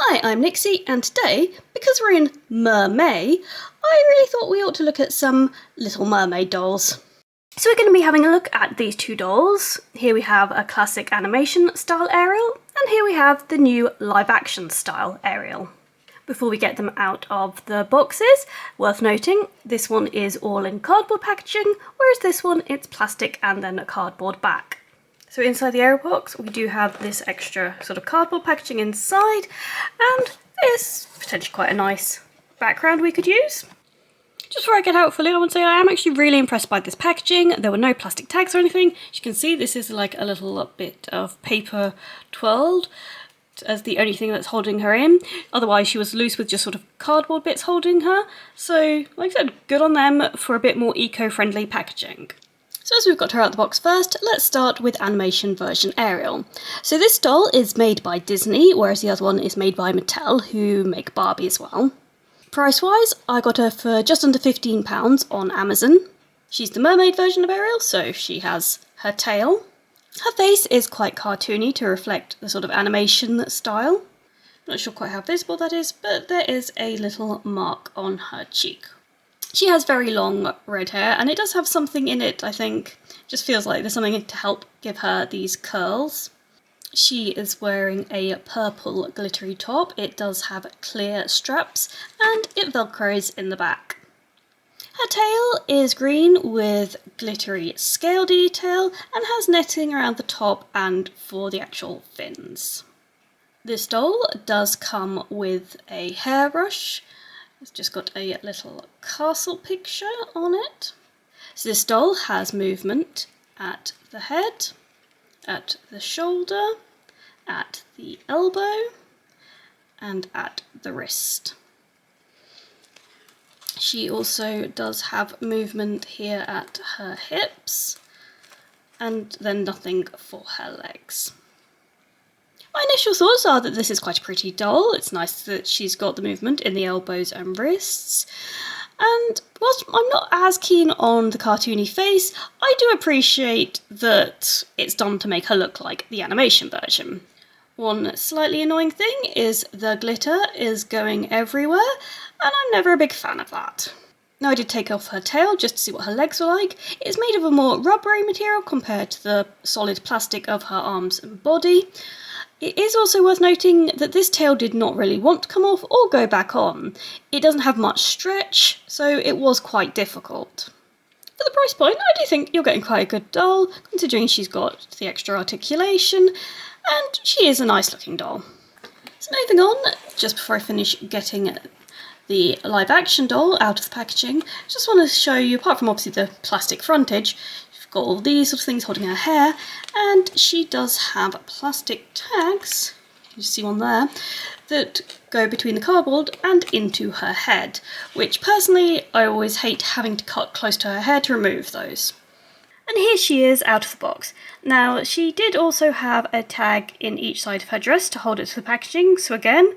Hi, I'm Nixie, and today, because we're in Mermaid, I really thought we ought to look at some Little Mermaid dolls. So we're going to be having a look at these two dolls. Here we have a classic animation style Ariel, and here we have the new live action style Ariel. Before we get them out of the boxes, worth noting, this one is all in cardboard packaging, whereas this one it's plastic and then a cardboard back. So inside the Ariel box, we do have this extra sort of cardboard packaging inside, and there's potentially quite a nice background we could use. Just before I get out fully, I want to say I am actually really impressed by this packaging. There were no plastic tags or anything. As you can see, this is like a little bit of paper twirled as the only thing that's holding her in. Otherwise, she was loose with just sort of cardboard bits holding her. So, like I said, good on them for a bit more eco-friendly packaging. So as we've got her out of the box first, let's start with animation version Ariel. So this doll is made by Disney, whereas the other one is made by Mattel, who make Barbie as well. Price-wise, I got her for just under £15 on Amazon. She's the mermaid version of Ariel, so she has her tail. Her face is quite cartoony to reflect the sort of animation style. I'm not sure quite how visible that is, but there is a little mark on her cheek. She has very long red hair, and it does have something in it, I think. Just feels like there's something to help give her these curls. She is wearing a purple glittery top. It does have clear straps, and it velcros in the back. Her tail is green with glittery scale detail, and has netting around the top and for the actual fins. This doll does come with a hairbrush. It's just got a little castle picture on it. So this doll has movement at the head, at the shoulder, at the elbow, and at the wrist. She also does have movement here at her hips, and then nothing for her legs. My initial thoughts are that this is quite a pretty doll. It's nice that she's got the movement in the elbows and wrists. And whilst I'm not as keen on the cartoony face, I do appreciate that it's done to make her look like the animation version. One slightly annoying thing is the glitter is going everywhere, and I'm never a big fan of that. Now I did take off her tail just to see what her legs were like. It's made of a more rubbery material compared to the solid plastic of her arms and body. It is also worth noting that this tail did not really want to come off or go back on. It doesn't have much stretch, so it was quite difficult. For the price point, I do think you're getting quite a good doll, considering she's got the extra articulation, and she is a nice looking doll. So moving on, just before I finish getting the live action doll out of the packaging, just want to show you, apart from obviously the plastic frontage, got all these sort of things holding her hair, and she does have plastic tags, you see one there, that go between the cardboard and into her head, which personally I always hate having to cut close to her hair to remove those. And here she is out of the box. Now she did also have a tag in each side of her dress to hold it to the packaging, so again,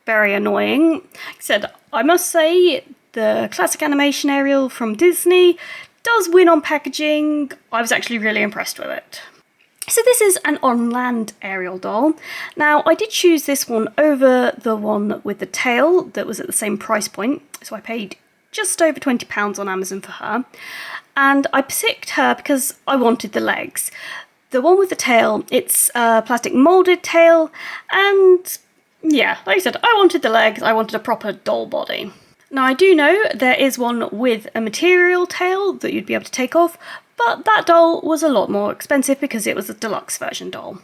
very annoying. Like I said, I must say the classic animation Ariel from Disney does win on packaging. I was actually really impressed with it. So this is an on-land Ariel doll. Now I did choose this one over the one with the tail that was at the same price point, so I paid just over £20 on Amazon for her. And I picked her because I wanted the legs. The one with the tail, it's a plastic moulded tail, and yeah, like I said, I wanted the legs, I wanted a proper doll body. Now I do know there is one with a material tail that you'd be able to take off, but that doll was a lot more expensive because it was a deluxe version doll.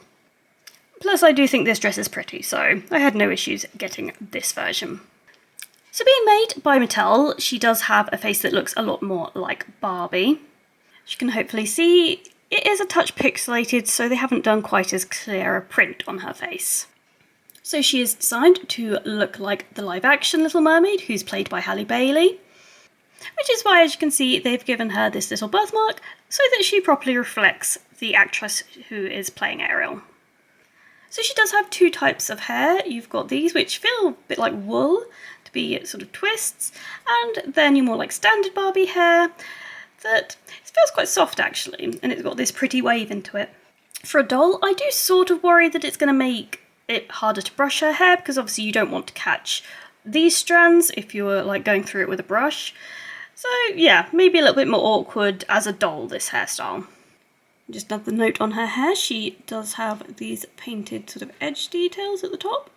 Plus I do think this dress is pretty, so I had no issues getting this version. So being made by Mattel, she does have a face that looks a lot more like Barbie. As you can hopefully see, it is a touch pixelated, so they haven't done quite as clear a print on her face. So she is designed to look like the live-action Little Mermaid, who's played by Halle Bailey. Which is why, as you can see, they've given her this little birthmark, so that she properly reflects the actress who is playing Ariel. So she does have two types of hair. You've got these, which feel a bit like wool, to be sort of twists, and then your more like standard Barbie hair, that feels quite soft actually, and it's got this pretty wave into it. For a doll, I do sort of worry that it's going to make it harder to brush her hair, because obviously you don't want to catch these strands if you were like going through it with a brush. So yeah, maybe a little bit more awkward as a doll, this hairstyle. Just another note on her hair, she does have these painted sort of edge details at the top.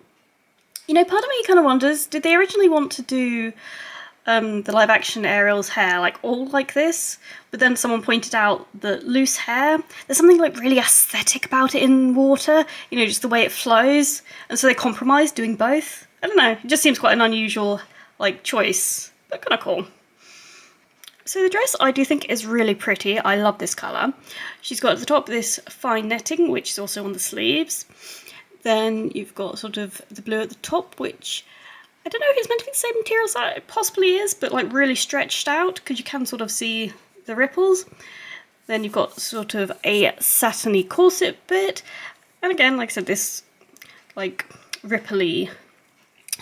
You know, part of me kind of wonders, did they originally want to do the live action Ariel's hair like all like this, but then someone pointed out that loose hair, there's something like really aesthetic about it in water, you know, just the way it flows, and so they compromised doing both. I don't know, it just seems quite an unusual like choice, but kind of cool. So the dress I do think is really pretty. I love this colour. She's got at the top this fine netting, which is also on the sleeves. Then you've got sort of the blue at the top, which I don't know if it's meant to be the same material as that. It possibly is, but like really stretched out, because you can sort of see the ripples. Then you've got sort of a satiny corset bit. And again, like I said, this like ripply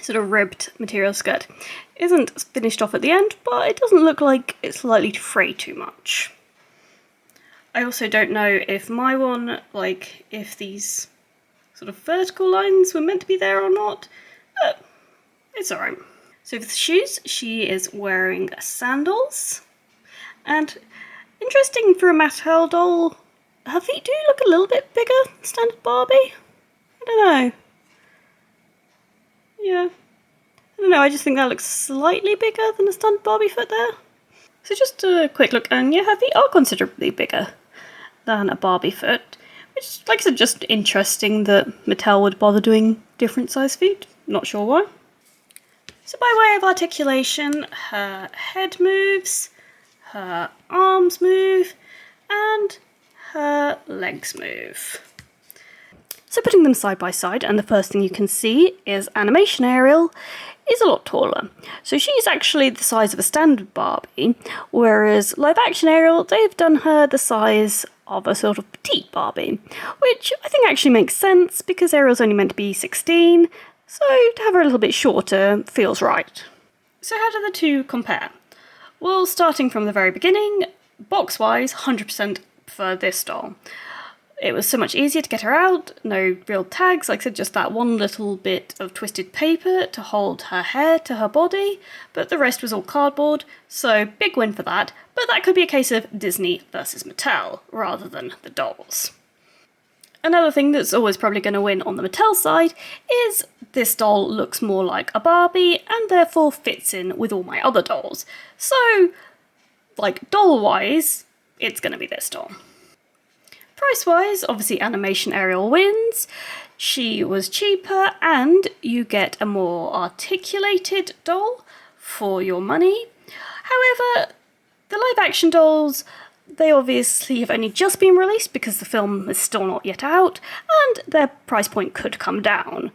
sort of ribbed material skirt isn't finished off at the end, but it doesn't look like it's likely to fray too much. I also don't know if my one, like if these sort of vertical lines were meant to be there or not, but it's alright. So for the shoes, she is wearing sandals, and interesting for a Mattel doll, her feet do look a little bit bigger than standard Barbie. I don't know. Yeah. I don't know, I just think that looks slightly bigger than a standard Barbie foot there. So just a quick look, and yeah, her feet are considerably bigger than a Barbie foot, which, like I said, just interesting that Mattel would bother doing different size feet. Not sure why. So by way of articulation, her head moves, her arms move, and her legs move. So putting them side by side, and the first thing you can see is animation Ariel is a lot taller. So she's actually the size of a standard Barbie, whereas live action Ariel, they've done her the size of a sort of petite Barbie, which I think actually makes sense because Ariel's only meant to be 16, so to have her a little bit shorter feels right. So how do the two compare? Well, starting from the very beginning, box-wise, 100% prefer this doll. It was so much easier to get her out, no real tags, like I said, just that one little bit of twisted paper to hold her hair to her body, but the rest was all cardboard, so big win for that, but that could be a case of Disney versus Mattel, rather than the dolls. Another thing that's always probably going to win on the Mattel side is this doll looks more like a Barbie, and therefore fits in with all my other dolls. So, like, doll-wise, it's going to be this doll. Price-wise, obviously Animation Ariel wins. She was cheaper, and you get a more articulated doll for your money. However, the live-action dolls, they obviously have only just been released because the film is still not yet out, and their price point could come down.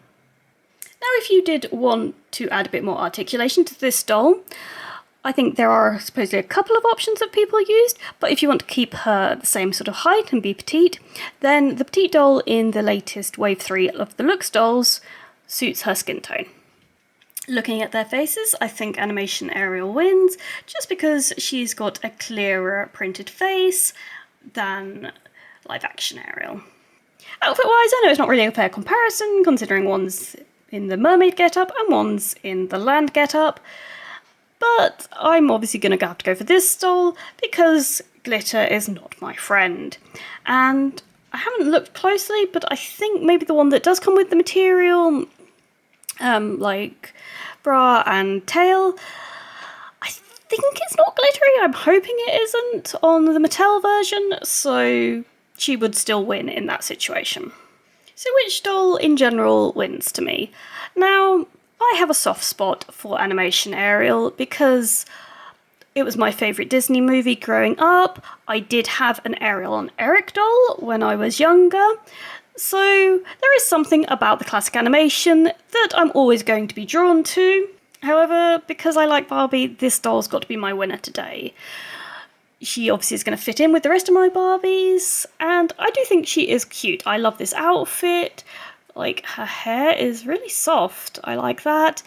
Now, if you did want to add a bit more articulation to this doll, I think there are supposedly a couple of options that people used, but if you want to keep her the same sort of height and be petite, then the petite doll in the latest Wave 3 of the Looks dolls suits her skin tone. Looking at their faces, I think Animation Ariel wins, just because she's got a clearer printed face than live action Ariel. Outfit-wise, I know it's not really a fair comparison, considering one's in the mermaid getup and one's in the land getup, but I'm obviously going to have to go for this doll because glitter is not my friend. And I haven't looked closely, but I think maybe the one that does come with the material, like bra and tail, I think it's not glittery. I'm hoping it isn't on the Mattel version, so she would still win in that situation. So which doll in general wins to me? Now, I have a soft spot for Animation Ariel because it was my favourite Disney movie growing up. I did have an Ariel and Eric doll when I was younger, so there is something about the classic animation that I'm always going to be drawn to. However, because I like Barbie, this doll's got to be my winner today. She obviously is going to fit in with the rest of my Barbies, and I do think she is cute. I love this outfit. Like, her hair is really soft. I like that.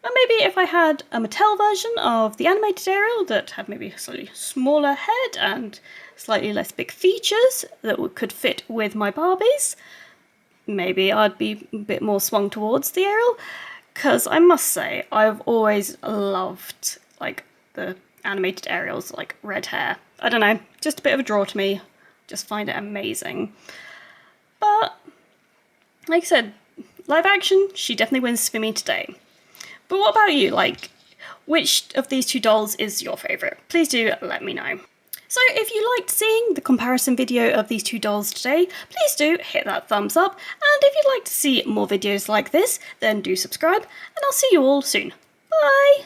And maybe if I had a Mattel version of the animated Ariel that had maybe a slightly smaller head and slightly less big features that could fit with my Barbies, maybe I'd be a bit more swung towards the Ariel, because I must say, I've always loved, like, the animated Ariel's, like, red hair. I don't know, just a bit of a draw to me. Just find it amazing. But, like I said, live action, she definitely wins for me today. But what about you? Like, which of these two dolls is your favourite? Please do let me know. So if you liked seeing the comparison video of these two dolls today, please do hit that thumbs up, and if you'd like to see more videos like this, then do subscribe, and I'll see you all soon. Bye!